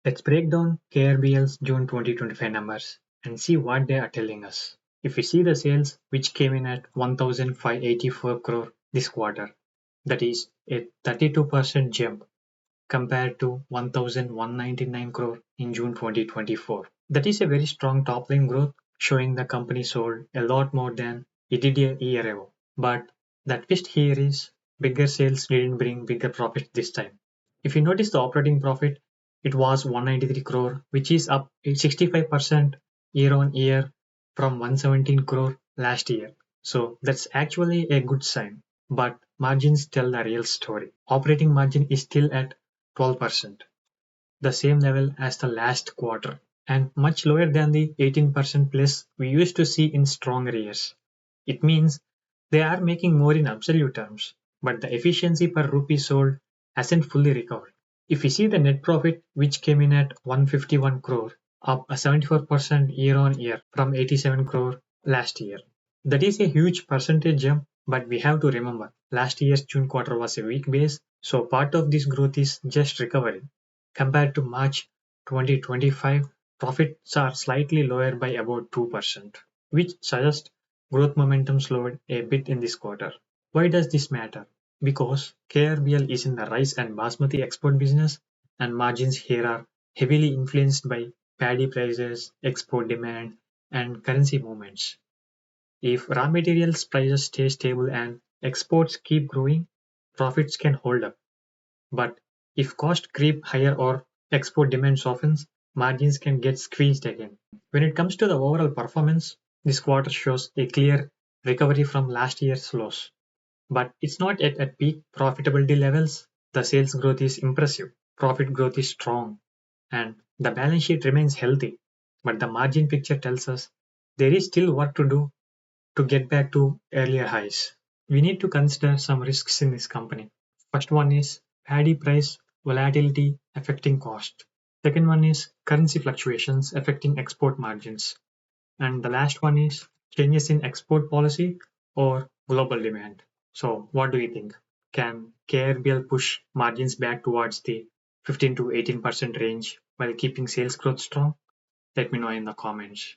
Let's break down KRBL's June 2025 numbers and see what they are telling us. If we see the sales, which came in at 1,584 crore this quarter, that is a 32% jump compared to 1,199 crore in June 2024. That is a very strong top line growth, showing the company sold a lot more than it did a year ago. But the twist here is bigger sales didn't bring bigger profit this time. If you notice the operating profit, it was 193 crore, which is up 65% year on year from 117 crore last year. So that's actually a good sign. But margins tell the real story. Operating margin is still at 12%, the same level as the last quarter, and much lower than the 18% plus we used to see in stronger years. It means they are making more in absolute terms, but the efficiency per rupee sold hasn't fully recovered. If we see the net profit, which came in at 151 crore, up a 74% year on year from 87 crore last year. That is a huge percentage jump, but we have to remember last year's June quarter was a weak base, so part of this growth is just recovery. Compared to March 2025, profits are slightly lower by about 2%, which suggests growth momentum slowed a bit in this quarter. Why does this matter? Because KRBL is in the rice and basmati export business, and margins here are heavily influenced by paddy prices, export demand, and currency movements. If raw materials prices stay stable and exports keep growing, profits can hold up. But if costs creep higher or export demand softens, margins can get squeezed again. When it comes to the overall performance, this quarter shows a clear recovery from last year's loss. But it's not yet at peak profitability levels. The sales growth is impressive, profit growth is strong, and the balance sheet remains healthy. But the margin picture tells us there is still work to do to get back to earlier highs. We need to consider some risks in this company. First one is paddy price volatility affecting cost. Second one is currency fluctuations affecting export margins. And the last one is changes in export policy or global demand. So, what do you think? Can KRBL push margins back towards the 15 to 18% range while keeping sales growth strong? Let me know in the comments.